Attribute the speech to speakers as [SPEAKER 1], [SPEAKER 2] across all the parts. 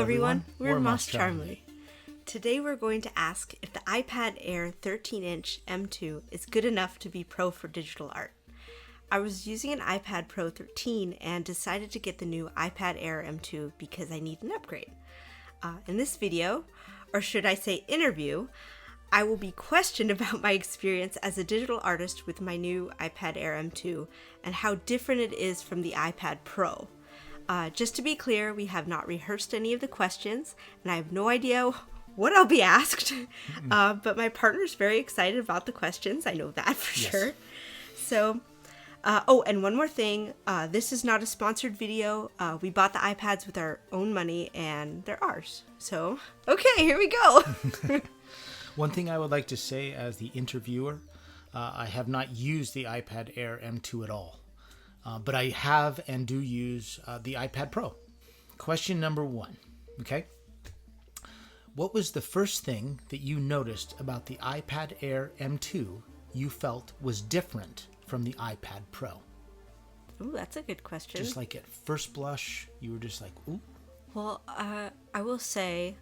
[SPEAKER 1] everyone, we're MossCharmly. Today we're going to ask if the iPad Air 13-inch M2 is good enough to be pro for digital art. I was using an iPad Pro 13 and decided to get the new iPad Air M2 because I need an upgrade. In this video, or should I say interview, I will be questioned about my experience as a digital artist with my new iPad Air M2 and how different it is from the iPad Pro. Just to be clear, we have not rehearsed any of the questions, and I have no idea what I'll be asked, but my partner's very excited about the questions. I know that for sure. So, and one more thing. This is not a sponsored video. We bought the iPads with our own money, and they're ours. So, okay, here we go.
[SPEAKER 2] One thing I would like to say as the interviewer, I have not used the iPad Air M2 at all. But I have and do use the iPad Pro. Question number 1, okay? What was the first thing that you noticed about the iPad Air M2 you felt was different from the iPad Pro?
[SPEAKER 1] Ooh, that's a good question.
[SPEAKER 2] Just like at first blush, you were just like, ooh.
[SPEAKER 1] Well, I will say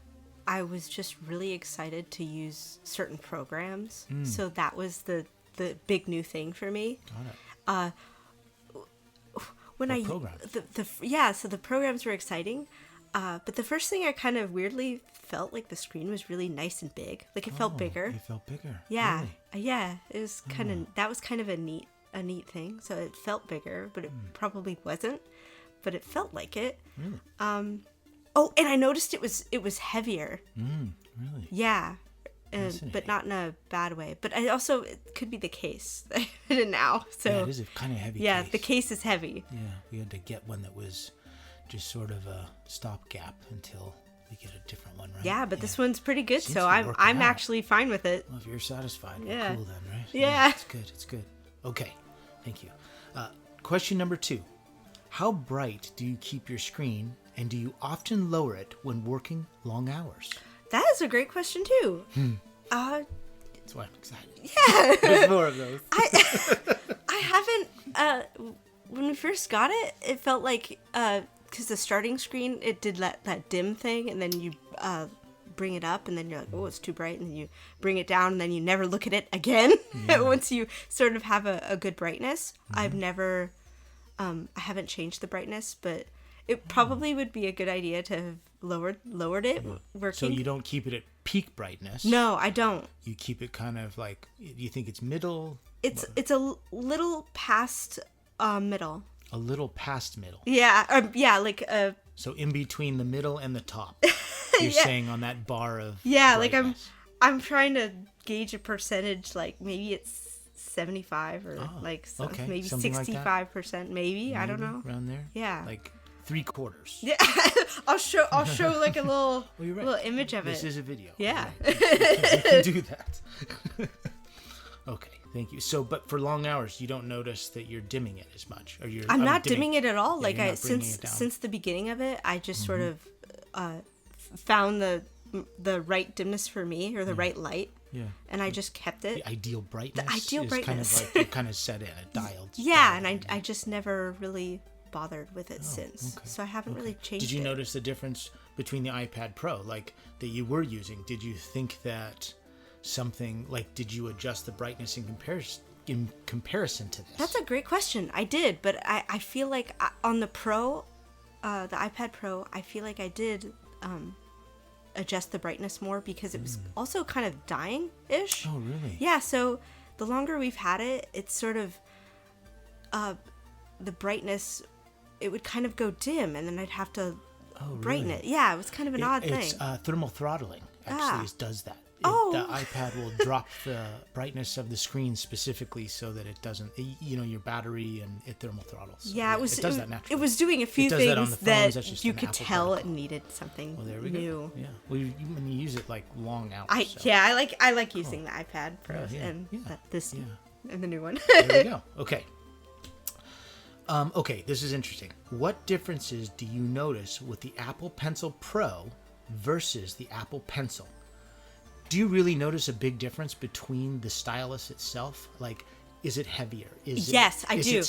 [SPEAKER 1] I was just really excited to use certain programs. So that was the big new thing for me.
[SPEAKER 2] Got it.
[SPEAKER 1] When
[SPEAKER 2] What
[SPEAKER 1] I
[SPEAKER 2] programs?
[SPEAKER 1] So the programs were exciting, but the first thing I kind of weirdly felt like the screen was really nice and big. Like it felt bigger.
[SPEAKER 2] It felt bigger.
[SPEAKER 1] Yeah,
[SPEAKER 2] Really?
[SPEAKER 1] yeah. It was kind of that was kind of a neat thing. So it felt bigger, but it probably wasn't. But it felt like it.
[SPEAKER 2] Really?
[SPEAKER 1] Oh, and I noticed it was heavier.
[SPEAKER 2] Really?
[SPEAKER 1] Yeah. But not in a bad way. But I also, it could be the case now. So
[SPEAKER 2] Yeah, it is a kind of heavy
[SPEAKER 1] yeah,
[SPEAKER 2] case.
[SPEAKER 1] the case is heavy.
[SPEAKER 2] Yeah, we had to get one that was just sort of a stopgap until we get a different one, right?
[SPEAKER 1] Yeah, but this one's pretty good,
[SPEAKER 2] Seems
[SPEAKER 1] so
[SPEAKER 2] to be
[SPEAKER 1] I'm
[SPEAKER 2] working out.
[SPEAKER 1] actually fine with it.
[SPEAKER 2] Well, if you're satisfied,
[SPEAKER 1] Yeah.
[SPEAKER 2] we're cool then, right?
[SPEAKER 1] Yeah.
[SPEAKER 2] It's good, it's good. Okay, thank you. Question number 2. How bright do you keep your screen, and do you often lower it when working long hours?
[SPEAKER 1] That is a great question too.
[SPEAKER 2] That's why I'm excited.
[SPEAKER 1] Yeah.
[SPEAKER 2] There's more of those.
[SPEAKER 1] I haven't. When we first got it, it felt like because the starting screen it did that dim thing, and then you bring it up, and then you're like, oh, it's too bright, and then you bring it down, and then you never look at it again. Once you sort of have a good brightness. I've never. I haven't changed the brightness, but it probably would be a good idea to have lowered it working.
[SPEAKER 2] So you don't keep it at peak brightness?
[SPEAKER 1] No, I don't.
[SPEAKER 2] You keep it kind of like, you think it's middle?
[SPEAKER 1] It's a little past middle.
[SPEAKER 2] A little past middle.
[SPEAKER 1] Yeah, like
[SPEAKER 2] So in between the middle and the top. You're saying on that bar of
[SPEAKER 1] like
[SPEAKER 2] brightness.
[SPEAKER 1] I'm trying to gauge a percentage, like maybe it's 75 or
[SPEAKER 2] okay.
[SPEAKER 1] maybe
[SPEAKER 2] Something like that?
[SPEAKER 1] 65%, maybe. I don't know.
[SPEAKER 2] Around there?
[SPEAKER 1] Yeah.
[SPEAKER 2] Like 3/4.
[SPEAKER 1] Yeah, I'll show like a little
[SPEAKER 2] Well, you're right.
[SPEAKER 1] little image of
[SPEAKER 2] This
[SPEAKER 1] it.
[SPEAKER 2] is a video.
[SPEAKER 1] Yeah.
[SPEAKER 2] Right. You can do that. Okay, thank you. So, but for long hours, you don't notice that you're dimming it as much, or
[SPEAKER 1] I'm not dimming it at all.
[SPEAKER 2] Yeah,
[SPEAKER 1] Like
[SPEAKER 2] you're not bringing it down.
[SPEAKER 1] since the beginning of it, I just sort of found the right dimness for me, or the right light.
[SPEAKER 2] Yeah.
[SPEAKER 1] And I just kept it.
[SPEAKER 2] The ideal brightness.
[SPEAKER 1] ideal
[SPEAKER 2] is
[SPEAKER 1] brightness.
[SPEAKER 2] kind of like you kind of set in a dialed.
[SPEAKER 1] Yeah, and I just never really bothered with it since.
[SPEAKER 2] okay.
[SPEAKER 1] So I haven't really changed it.
[SPEAKER 2] Did you notice the difference between the iPad Pro, like that you were using? Did you think that something like, did you adjust the brightness in comparison to this?
[SPEAKER 1] That's a great question. I did, but I feel like on the Pro, the iPad Pro, I feel like I did adjust the brightness more because it was also kind of dying-ish.
[SPEAKER 2] Oh, really?
[SPEAKER 1] Yeah, so the longer we've had it, it's sort of the brightness, it would kind of go dim, and then I'd have to brighten
[SPEAKER 2] really?
[SPEAKER 1] it. Yeah, it was kind of an odd thing.
[SPEAKER 2] It's thermal throttling, actually, does that.
[SPEAKER 1] Oh.
[SPEAKER 2] The iPad will drop the brightness of the screen specifically so that it doesn't, your battery and it thermal throttles. So,
[SPEAKER 1] yeah,
[SPEAKER 2] it does that naturally.
[SPEAKER 1] It was doing a few
[SPEAKER 2] It does that on
[SPEAKER 1] things
[SPEAKER 2] the
[SPEAKER 1] that
[SPEAKER 2] phones, that's just
[SPEAKER 1] you
[SPEAKER 2] an
[SPEAKER 1] could
[SPEAKER 2] Apple
[SPEAKER 1] tell
[SPEAKER 2] protocol.
[SPEAKER 1] it needed something
[SPEAKER 2] Well, there we
[SPEAKER 1] new.
[SPEAKER 2] go. Yeah. Well, you use it like long hours.
[SPEAKER 1] I like using the iPad Pros and this
[SPEAKER 2] Yeah.
[SPEAKER 1] and the new one.
[SPEAKER 2] There we go. Okay. Okay, this is interesting. What differences do you notice with the Apple Pencil Pro versus the Apple Pencil? Do you really notice a big difference between the stylus itself? Like, is it heavier?
[SPEAKER 1] Yes, I do.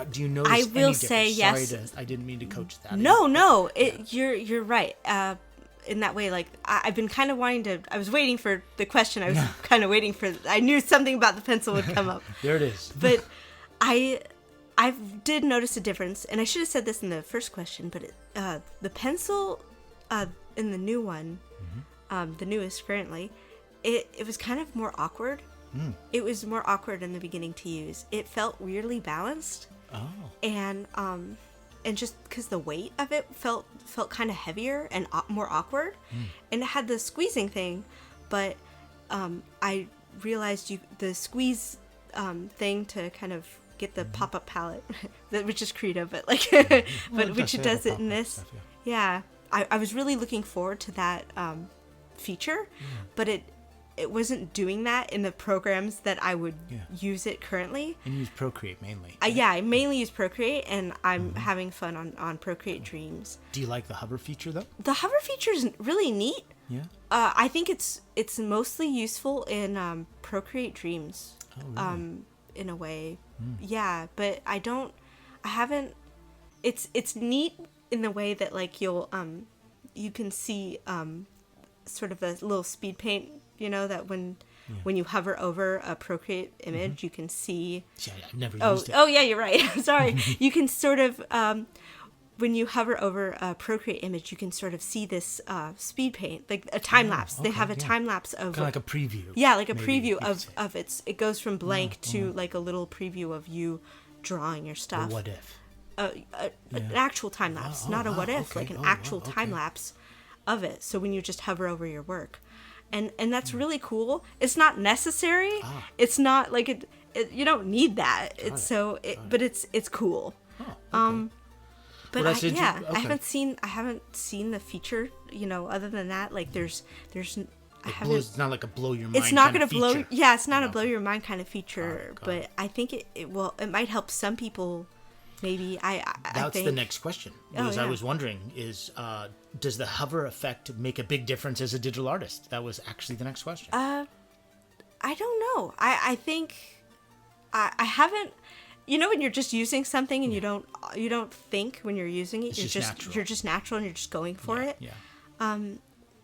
[SPEAKER 2] Do you notice
[SPEAKER 1] I will
[SPEAKER 2] any
[SPEAKER 1] say
[SPEAKER 2] difference?
[SPEAKER 1] yes.
[SPEAKER 2] Sorry, I didn't mean to coach that.
[SPEAKER 1] No, you're right. in that way, like I've been kind of wanting to. I was waiting for the question. I was kind of waiting for. I knew something about the pencil would come up.
[SPEAKER 2] There it is.
[SPEAKER 1] But I did notice a difference, and I should have said this in the first question. But the pencil in the new one, the newest currently, it was kind of more awkward. It was more awkward in the beginning to use. It felt weirdly balanced.
[SPEAKER 2] Oh.
[SPEAKER 1] And just because the weight of it felt kind of heavier and more awkward, and it had the squeezing thing, but I realized the squeeze thing to kind of get the pop-up palette, which is creative, but like, but which it does it in this.
[SPEAKER 2] Stuff,
[SPEAKER 1] yeah, I was really looking forward to that feature, but it wasn't doing that in the programs that I would use it currently.
[SPEAKER 2] And use Procreate mainly.
[SPEAKER 1] Right? I mainly use Procreate, and I'm having fun on Procreate Dreams.
[SPEAKER 2] Do you like the hover feature though?
[SPEAKER 1] The hover feature is really neat.
[SPEAKER 2] Yeah.
[SPEAKER 1] I think it's mostly useful in Procreate Dreams.
[SPEAKER 2] Oh, really?
[SPEAKER 1] In a way. Yeah, but I haven't. It's neat in the way that like you can see sort of a little speed paint. You know, that when you hover over a Procreate image, you can see...
[SPEAKER 2] Yeah, I've never used it.
[SPEAKER 1] Oh, yeah, you're right. Sorry. You can sort of... when you hover over a Procreate image, you can sort of see this speed paint, like a time lapse. They have a time lapse of...
[SPEAKER 2] Kind of like a preview.
[SPEAKER 1] Yeah, like a preview of it goes from blank to like a little preview of you drawing your stuff.
[SPEAKER 2] A what if?
[SPEAKER 1] An actual time lapse, not a what if, like an actual time lapse of it. So when you just hover over your work. And that's really cool. It's not necessary. It's not like it you don't need that. But it's cool.
[SPEAKER 2] Oh, okay.
[SPEAKER 1] But
[SPEAKER 2] Well,
[SPEAKER 1] I haven't seen the feature. You know, other than that, like there's.
[SPEAKER 2] It's not like a blow your mind.
[SPEAKER 1] It's not going to blow.
[SPEAKER 2] Feature.
[SPEAKER 1] Yeah, it's not a blow your mind kind of feature.
[SPEAKER 2] Got
[SPEAKER 1] but
[SPEAKER 2] it.
[SPEAKER 1] I think it might help some people. Maybe
[SPEAKER 2] That's the next question. I was wondering does the hover effect make a big difference as a digital artist? That was actually the next question.
[SPEAKER 1] I don't know. I think I haven't. You know, when you're just using something and you don't think when you're using it, you're just natural and you're just going for it.
[SPEAKER 2] Yeah.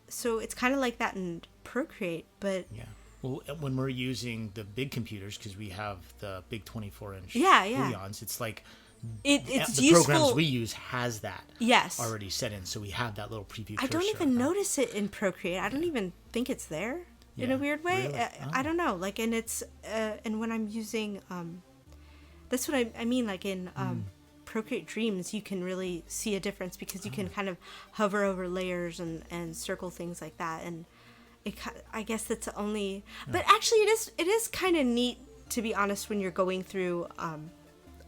[SPEAKER 1] So it's kind of like that in Procreate, but
[SPEAKER 2] yeah. Well, when we're using the big computers, because we have the big 24-inch Booleans, it's like
[SPEAKER 1] it's
[SPEAKER 2] the
[SPEAKER 1] useful.
[SPEAKER 2] programs we use has that already set in, so we have that little preview.
[SPEAKER 1] I don't even notice it in Procreate. I don't even think it's there in a weird way.
[SPEAKER 2] Really?
[SPEAKER 1] I don't know. Like, and it's and when I'm using that's what I mean. Like in Procreate Dreams, you can really see a difference because you can kind of hover over layers and circle things like that. And I guess that's the only. But actually, it is kind of neat, to be honest, when you're going through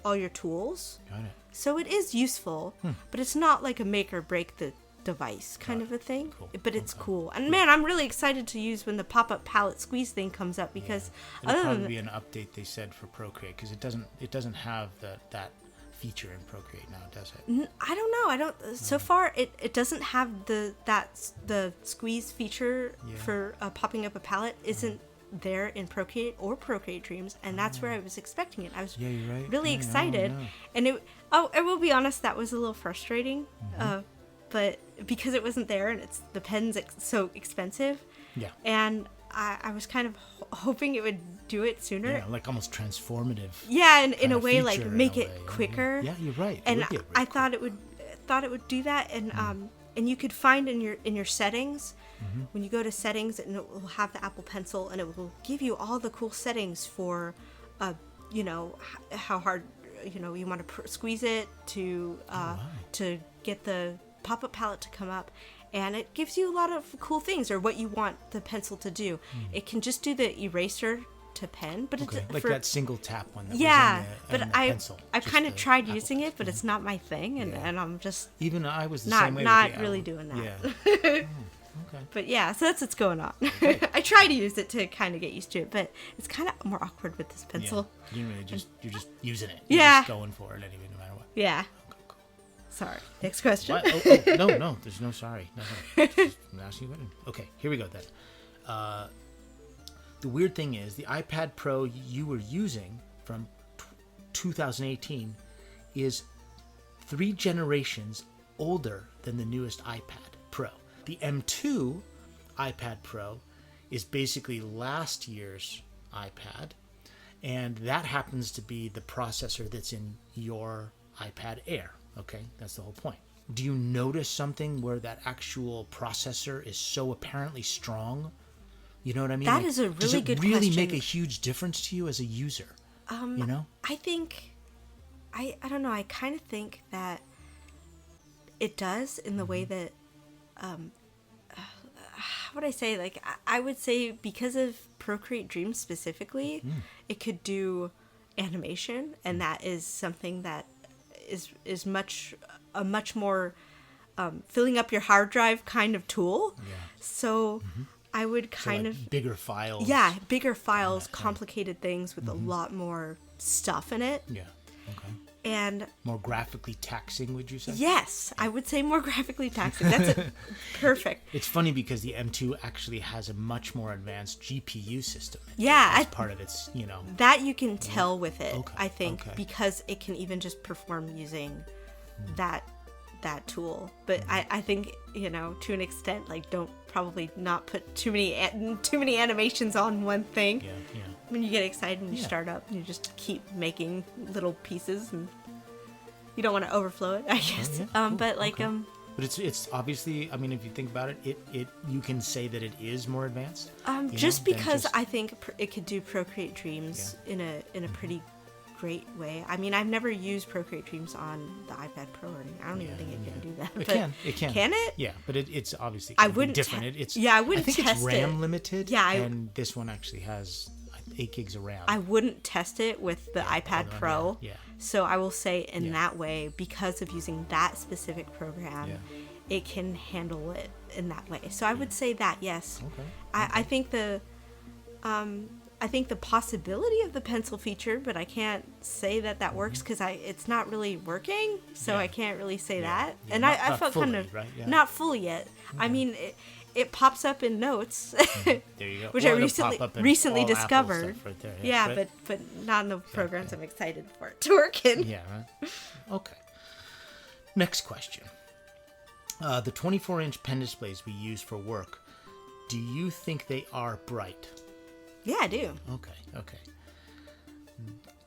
[SPEAKER 1] all your tools.
[SPEAKER 2] Got it.
[SPEAKER 1] So it is useful, but it's not like a make or break the device kind of a thing.
[SPEAKER 2] Cool.
[SPEAKER 1] But it's cool. And man, I'm really excited to use when the pop-up palette squeeze thing comes up because
[SPEAKER 2] it'll probably be an update, they said, for Procreate, because it doesn't have that feature in Procreate now, does it?
[SPEAKER 1] I don't know. So far it doesn't have the squeeze feature for popping up a palette isn't there in Procreate or Procreate Dreams, and that's where I was expecting it. I was really excited, and I will be honest, that was a little frustrating, but because it wasn't there and the pen's so expensive, and I was kind of hoping it would do it sooner.
[SPEAKER 2] Yeah, like almost transformative.
[SPEAKER 1] Yeah, and in a way, like make it quicker.
[SPEAKER 2] Yeah, you're right.
[SPEAKER 1] And I thought it would do that, and you could find in your settings. When you go to settings, and it will have the Apple Pencil, and it will give you all the cool settings for, how hard, you want to squeeze it to get the pop-up palette to come up, and it gives you a lot of cool things or what you want the pencil to do. It can just do the eraser to pen, but it's
[SPEAKER 2] like that single tap one. That
[SPEAKER 1] but
[SPEAKER 2] was on the pencil,
[SPEAKER 1] I've kind of tried using it, but
[SPEAKER 2] Pencil.
[SPEAKER 1] it's not my thing, and I'm just
[SPEAKER 2] even I was the
[SPEAKER 1] not
[SPEAKER 2] same way.
[SPEAKER 1] Not
[SPEAKER 2] with the
[SPEAKER 1] really
[SPEAKER 2] Apple.
[SPEAKER 1] doing that.
[SPEAKER 2] Yeah. Okay.
[SPEAKER 1] But yeah, so that's what's going on. I try to use it to kind of get used to it, but it's kind of more awkward with this pencil.
[SPEAKER 2] Yeah. You're just using it.
[SPEAKER 1] Yeah.
[SPEAKER 2] You're just going for it anyway, no matter what.
[SPEAKER 1] Yeah.
[SPEAKER 2] Okay, cool.
[SPEAKER 1] Sorry. Next question.
[SPEAKER 2] What? Oh, no. There's no sorry. Nothing. Just asking you. Okay, here we go then. The weird thing is, the iPad Pro you were using from 2018 is 3 generations older than the newest iPad Pro. The M2 iPad Pro is basically last year's iPad, and that happens to be the processor that's in your iPad Air. Okay, that's the whole point. Do you notice something where that actual processor is so apparently strong? You know what I mean?
[SPEAKER 1] That is a really good question.
[SPEAKER 2] Does it really make a huge difference to you as a user? You know?
[SPEAKER 1] I think, I don't know, I kind of think that it does in the way that, how would I say, like, I would say because of Procreate Dreams specifically, it could do animation, and that is something that is a much more filling up your hard drive kind of tool. Yeah. So I would kind of
[SPEAKER 2] bigger files.
[SPEAKER 1] Yeah, bigger files, complicated things with a lot more stuff in it.
[SPEAKER 2] Yeah. Okay.
[SPEAKER 1] And
[SPEAKER 2] more graphically taxing, would you say?
[SPEAKER 1] Yes, I would say more graphically taxing. That's perfect.
[SPEAKER 2] It's funny because the M2 actually has a much more advanced GPU system.
[SPEAKER 1] Yeah,
[SPEAKER 2] as part of its,
[SPEAKER 1] that you can tell with it.
[SPEAKER 2] Okay,
[SPEAKER 1] I think
[SPEAKER 2] okay.
[SPEAKER 1] because it can even just perform using that tool. But I think to an extent, like, don't probably not put too many animations on one thing.
[SPEAKER 2] Yeah.
[SPEAKER 1] When you get excited and you start up, you just keep making little pieces, and you don't want to overflow it, I guess.
[SPEAKER 2] Cool.
[SPEAKER 1] But like
[SPEAKER 2] okay. But it's obviously, I mean, if you think about it, you can say that it is more advanced.
[SPEAKER 1] Just because I think it could do Procreate Dreams in a pretty great way. I mean, I've never used Procreate Dreams on the iPad Pro or anything. I don't even think it can do that.
[SPEAKER 2] It can.
[SPEAKER 1] Can it?
[SPEAKER 2] Yeah, but it's obviously
[SPEAKER 1] I wouldn't
[SPEAKER 2] different.
[SPEAKER 1] I wouldn't
[SPEAKER 2] I think
[SPEAKER 1] test
[SPEAKER 2] it's RAM
[SPEAKER 1] it.
[SPEAKER 2] limited.
[SPEAKER 1] Yeah,
[SPEAKER 2] and this one actually has 8 gigs of RAM.
[SPEAKER 1] I wouldn't test it with the iPad Pro.
[SPEAKER 2] Yeah.
[SPEAKER 1] So I will say in that way, because of using that specific program, it can handle it in that way. So I would say that, yes.
[SPEAKER 2] Okay.
[SPEAKER 1] I think the possibility of the pencil feature, but I can't say that works because it's not really working. So I can't really say that.
[SPEAKER 2] Yeah,
[SPEAKER 1] and I felt
[SPEAKER 2] fully,
[SPEAKER 1] kind of
[SPEAKER 2] right?
[SPEAKER 1] not fully yet. I mean, it pops up in Notes,
[SPEAKER 2] there you go.
[SPEAKER 1] which
[SPEAKER 2] Well,
[SPEAKER 1] I recently discovered.
[SPEAKER 2] Right there,
[SPEAKER 1] yeah, but not in the programs I'm excited for it to work in.
[SPEAKER 2] Yeah, right. Okay. Next question. The 24-inch pen displays we use for work, do you think they are bright?
[SPEAKER 1] Yeah, I do.
[SPEAKER 2] Okay.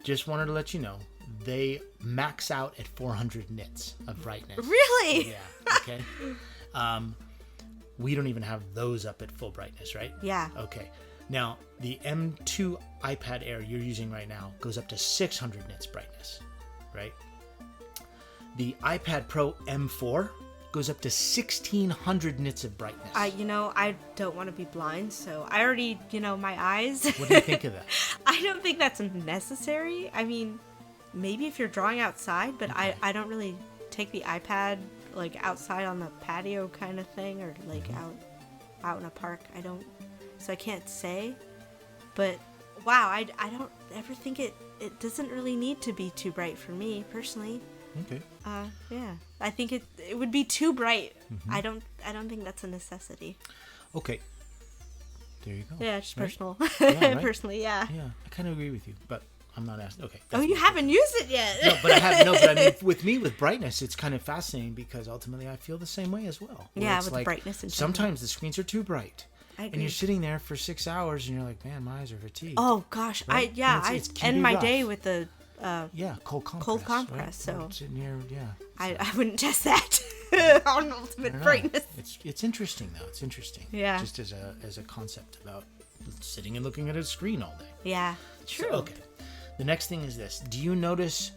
[SPEAKER 2] Just wanted to let you know, they max out at 400 nits of brightness.
[SPEAKER 1] Really?
[SPEAKER 2] Yeah, okay. We don't even have those up at full brightness, right?
[SPEAKER 1] Yeah.
[SPEAKER 2] Okay. Now, the M2 iPad Air you're using right now goes up to 600 nits brightness, right? The iPad Pro M4 goes up to 1600 nits of brightness.
[SPEAKER 1] I don't want to be blind, so I already, my eyes.
[SPEAKER 2] What do you think of that?
[SPEAKER 1] I don't think that's necessary. I mean, maybe if you're drawing outside, but
[SPEAKER 2] okay.
[SPEAKER 1] I don't really take the iPad like outside on the patio kind of thing, or like out in a park. I don't, so I can't say. But wow, I don't ever think it doesn't really need to be too bright for me personally.
[SPEAKER 2] Okay.
[SPEAKER 1] Yeah, I think it would be too bright. I don't think that's a necessity.
[SPEAKER 2] Okay. There you go.
[SPEAKER 1] Yeah, just
[SPEAKER 2] right?
[SPEAKER 1] personal.
[SPEAKER 2] Yeah, right?
[SPEAKER 1] Personally, yeah.
[SPEAKER 2] Yeah, I kind of agree with you, but I'm not asking. Okay.
[SPEAKER 1] Oh, you haven't used it yet.
[SPEAKER 2] No, but I have. No, but I mean, with brightness, it's kind of fascinating because ultimately I feel the same way as well.
[SPEAKER 1] Yeah, with the brightness and
[SPEAKER 2] sometimes the screens are too bright.
[SPEAKER 1] I agree.
[SPEAKER 2] And you're sitting there for 6 hours and you're like, man, my eyes are fatigued.
[SPEAKER 1] Oh gosh,
[SPEAKER 2] right?
[SPEAKER 1] I end my day with the
[SPEAKER 2] cold compress.
[SPEAKER 1] Cold compress.
[SPEAKER 2] Right?
[SPEAKER 1] So
[SPEAKER 2] sitting here,
[SPEAKER 1] I wouldn't test that on ultimate brightness.
[SPEAKER 2] It's interesting though. It's interesting.
[SPEAKER 1] Yeah.
[SPEAKER 2] Just as a concept about sitting and looking at a screen all day.
[SPEAKER 1] Yeah. True.
[SPEAKER 2] So, okay. The next thing is this. Do you notice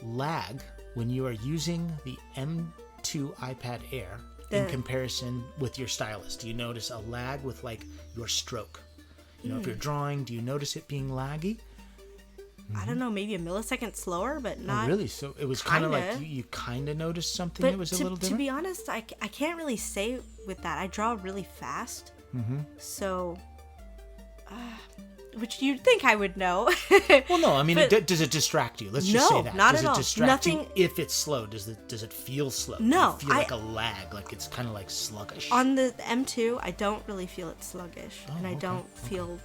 [SPEAKER 2] lag when you are using the M2 iPad Air in comparison with your stylus? Do you notice a lag with like your stroke? If you're drawing, do you notice it being laggy?
[SPEAKER 1] I don't know, maybe a millisecond slower, but not.
[SPEAKER 2] Oh, really? So it was kind of like you kind of noticed something that was a little different?
[SPEAKER 1] To be honest, I can't really say with that. I draw really fast. So, which you'd think I would know.
[SPEAKER 2] Well, no, I mean, does it distract you? Let's just say that.
[SPEAKER 1] Not
[SPEAKER 2] does
[SPEAKER 1] at all.
[SPEAKER 2] Does it distract
[SPEAKER 1] Nothing.
[SPEAKER 2] you if it's slow? Does it feel slow?
[SPEAKER 1] No.
[SPEAKER 2] Does it feel like a lag, like it's kind of like sluggish?
[SPEAKER 1] On the M2, I don't really feel it sluggish. And I don't feel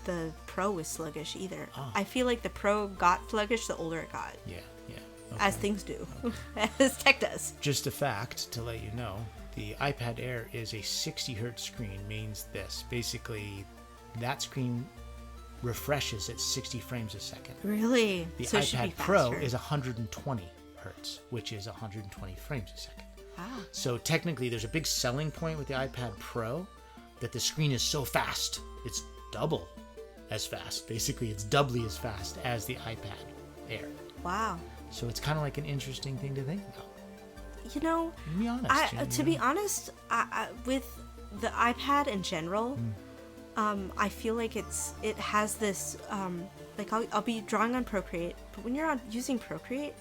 [SPEAKER 1] the Pro is sluggish either.
[SPEAKER 2] Oh.
[SPEAKER 1] I feel like the Pro got sluggish the older it got.
[SPEAKER 2] Yeah.
[SPEAKER 1] As things do. As tech does.
[SPEAKER 2] Just a fact to let you know, the iPad Air is a 60 hertz screen means this. Basically, that screen refreshes at 60 frames a second.
[SPEAKER 1] Really?
[SPEAKER 2] The
[SPEAKER 1] So it should be
[SPEAKER 2] iPad Pro
[SPEAKER 1] faster.
[SPEAKER 2] is 120 hertz, which is 120 frames a second.
[SPEAKER 1] Wow.
[SPEAKER 2] So technically, there's a big selling point with the iPad Pro that the screen is so fast. It's double as fast. Basically, it's doubly as fast as the iPad Air.
[SPEAKER 1] Wow.
[SPEAKER 2] So it's kind of like an interesting thing to think about.
[SPEAKER 1] You know,
[SPEAKER 2] To be honest.
[SPEAKER 1] to be honest, with the iPad in general, I feel like it has this like I'll be drawing on Procreate, but when you're using Procreate,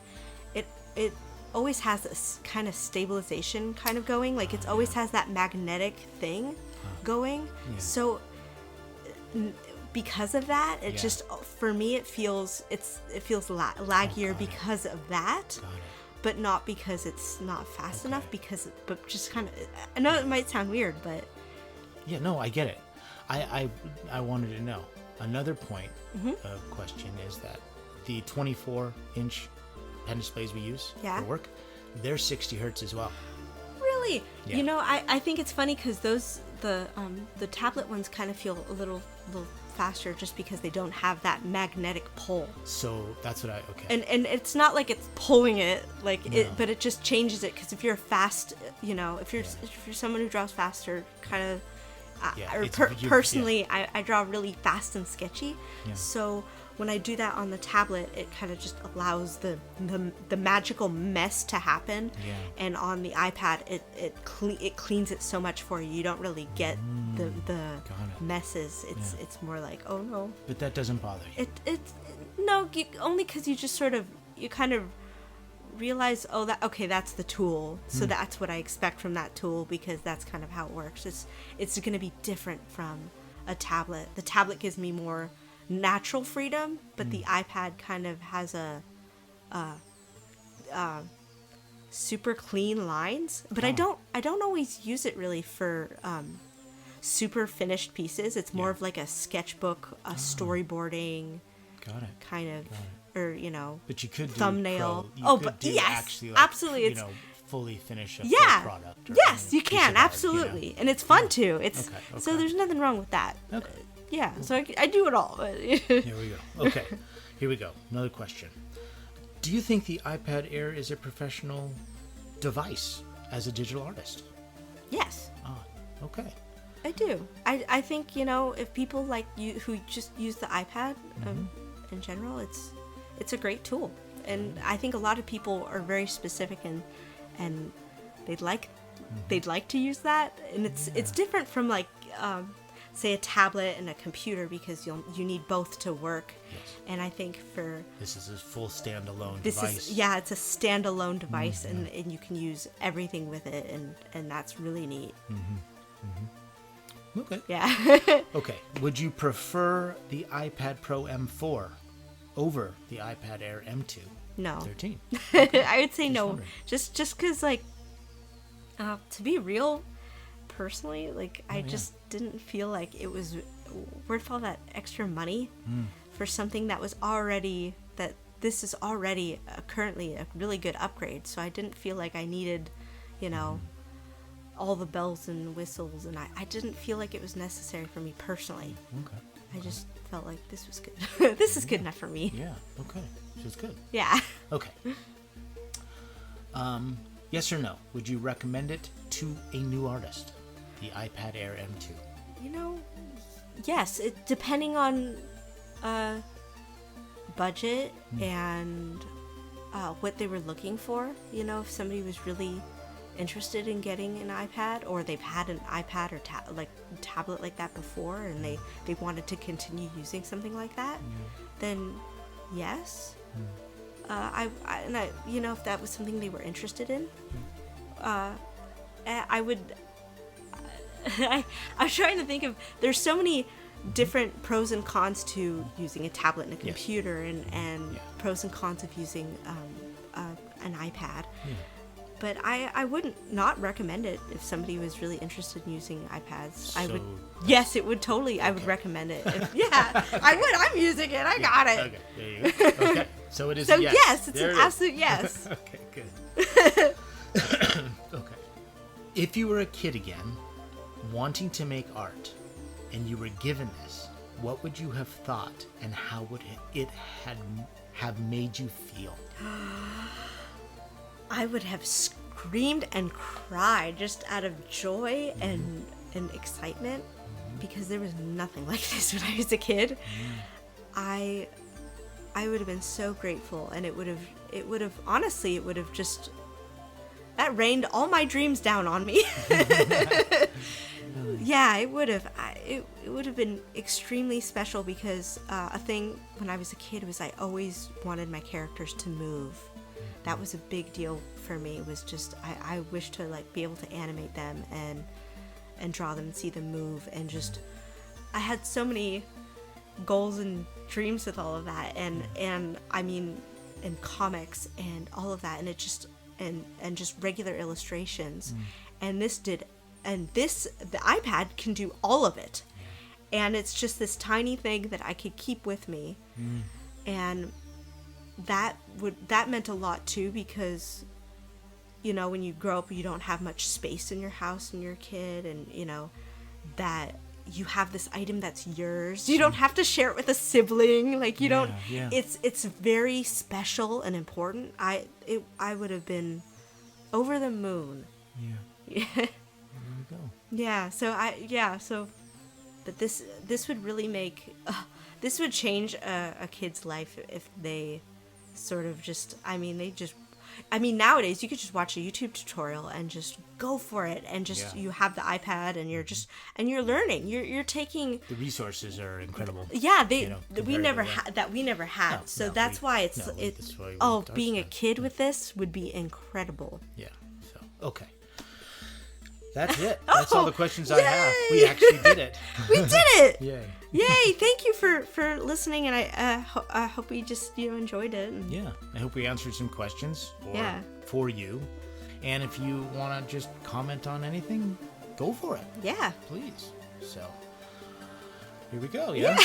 [SPEAKER 1] it always has this kind of stabilization kind of going. Like it always has that magnetic thing going.
[SPEAKER 2] Yeah.
[SPEAKER 1] So because of that, it
[SPEAKER 2] Yeah.
[SPEAKER 1] just for me it feels laggier
[SPEAKER 2] got it.
[SPEAKER 1] because of that.
[SPEAKER 2] Got it.
[SPEAKER 1] But not because it's not fast enough, but just kind of, I know it might sound weird, but
[SPEAKER 2] Yeah, no, I get it. I wanted to know. Another point of question is that the 24-inch pen displays we use
[SPEAKER 1] Yeah.
[SPEAKER 2] for work, they're 60 hertz as well.
[SPEAKER 1] really,
[SPEAKER 2] Yeah.
[SPEAKER 1] you know, I think it's funny because the tablet ones kind of feel a little faster just because they don't have that magnetic pull.
[SPEAKER 2] So that's what okay.
[SPEAKER 1] And it's not like it's pulling it like
[SPEAKER 2] No.
[SPEAKER 1] it, but it just changes it because if you're fast, you know, if you're someone who draws faster, kind of.
[SPEAKER 2] Yeah,
[SPEAKER 1] Or
[SPEAKER 2] it's-
[SPEAKER 1] personally, I draw really fast and sketchy.
[SPEAKER 2] Yeah.
[SPEAKER 1] So when I do that on the tablet, it kind of just allows the magical mess to happen.
[SPEAKER 2] Yeah.
[SPEAKER 1] And on the iPad, it cleans it so much for you. You don't really get the
[SPEAKER 2] Got it.
[SPEAKER 1] messes.
[SPEAKER 2] Yeah.
[SPEAKER 1] It's more like, oh no.
[SPEAKER 2] But that doesn't bother you.
[SPEAKER 1] Only because you just sort of you kind of realize, oh, that's the tool, so that's what I expect from that tool because that's kind of how it works. It's going to be different from a tablet. The tablet gives me more natural freedom, but the iPad kind of has a super clean lines. But I don't always use it really for super finished pieces. It's more of like a sketchbook, a storyboarding
[SPEAKER 2] Got it.
[SPEAKER 1] kind of, or you know,
[SPEAKER 2] But you could do
[SPEAKER 1] thumbnail.
[SPEAKER 2] Pro. You
[SPEAKER 1] But
[SPEAKER 2] could do
[SPEAKER 1] yes,
[SPEAKER 2] actually, like,
[SPEAKER 1] absolutely.
[SPEAKER 2] You
[SPEAKER 1] It's
[SPEAKER 2] know, fully finish a
[SPEAKER 1] yeah,
[SPEAKER 2] full product. Or
[SPEAKER 1] yes,
[SPEAKER 2] a
[SPEAKER 1] you
[SPEAKER 2] piece
[SPEAKER 1] can
[SPEAKER 2] of art, you know?
[SPEAKER 1] absolutely, and it's fun too. It's
[SPEAKER 2] Okay,
[SPEAKER 1] so
[SPEAKER 2] okay.
[SPEAKER 1] there's nothing wrong with that.
[SPEAKER 2] Okay.
[SPEAKER 1] Yeah, so I do it all.
[SPEAKER 2] Here we go. Okay, here we go. Another question. Do you think the iPad Air is a professional device as a digital artist?
[SPEAKER 1] Yes,
[SPEAKER 2] Ah, okay.
[SPEAKER 1] I do. I think, you know, if people like you who just use the iPad in general, it's a great tool, and I think a lot of people are very specific and they'd like to use that, and it's different from like say a tablet and a computer because you need both to work.
[SPEAKER 2] Yes.
[SPEAKER 1] And I think for
[SPEAKER 2] This is a full standalone
[SPEAKER 1] this
[SPEAKER 2] device.
[SPEAKER 1] it's a standalone device, and you can use everything with it, and that's really neat.
[SPEAKER 2] Okay.
[SPEAKER 1] Yeah.
[SPEAKER 2] Okay. Would you prefer the iPad Pro M4 over the iPad Air M2?
[SPEAKER 1] No.
[SPEAKER 2] 13.
[SPEAKER 1] I would say no,
[SPEAKER 2] wondering.
[SPEAKER 1] just because like to be real, personally, like I just didn't feel like it was worth all that extra money for something that was already this is already currently a really good upgrade. So I didn't feel like I needed, you know, all the bells and whistles, and I didn't feel like it was necessary for me personally.
[SPEAKER 2] Okay.
[SPEAKER 1] I just felt like this was good. This is good enough for me.
[SPEAKER 2] Yeah. Okay. So it's good.
[SPEAKER 1] Yeah.
[SPEAKER 2] Okay. Yes or no? Would you recommend it to a new artist? The iPad Air M2.
[SPEAKER 1] You know, yes, it depending on budget and what they were looking for. You know, if somebody was really interested in getting an iPad, or they've had an iPad or tablet like that before, and they wanted to continue using something like that, then yes. You know, if that was something they were interested in, I would. I'm trying to think of. There's so many different pros and cons to using a tablet and a computer, and pros and cons of using an iPad.
[SPEAKER 2] Yeah.
[SPEAKER 1] But I wouldn't not recommend it if somebody was really interested in using iPads. I would. Yes, it would totally. I would recommend it. Yeah, I would. I'm using it. I got it.
[SPEAKER 2] Okay. There you go. Okay. So it is.
[SPEAKER 1] So
[SPEAKER 2] yes,
[SPEAKER 1] yes, it's
[SPEAKER 2] There
[SPEAKER 1] an
[SPEAKER 2] it is.
[SPEAKER 1] absolute yes.
[SPEAKER 2] Okay. Good. Okay. If you were a kid again, wanting to make art, and you were given this, what would you have thought, and how would it have made you feel?
[SPEAKER 1] I would have screamed and cried just out of joy and excitement, because there was nothing like this when I was a kid. I would have been so grateful, and it would have honestly, it would have just, that rained all my dreams down on me. Yeah, it would have. It would have been extremely special, because a thing when I was a kid was I always wanted my characters to move. That was a big deal for me. It was just I wished to like be able to animate them and draw them and see them move, and just I had so many goals and dreams with all of that, and I mean, and comics and all of that, and it just and just regular illustrations, and the iPad can do all of it, and it's just this tiny thing that I could keep with me, and that meant a lot too, because you know, when you grow up, you don't have much space in your house and you're a kid, and you know that you have this item that's yours. You don't have to share it with a sibling. Like you don't. Yeah. It's very special and important. I would have been over the moon.
[SPEAKER 2] Yeah. There we go.
[SPEAKER 1] Yeah. But this would really make this would change a kid's life if they sort of just. I mean, nowadays you could just watch a YouTube tutorial and just go for it, and just you have the iPad and you're learning. You're taking,
[SPEAKER 2] the resources are incredible.
[SPEAKER 1] Yeah, we never had. No, so that's why being a kid with this would be incredible.
[SPEAKER 2] Yeah. So okay. That's it. That's all the questions I have. We actually did it.
[SPEAKER 1] We did it.
[SPEAKER 2] Yay.
[SPEAKER 1] Yay. Thank you for listening, and I hope we just enjoyed it.
[SPEAKER 2] Yeah. I hope we answered some questions for you. And if you want to just comment on anything, go for it.
[SPEAKER 1] Yeah.
[SPEAKER 2] Please. So here we go. Yeah.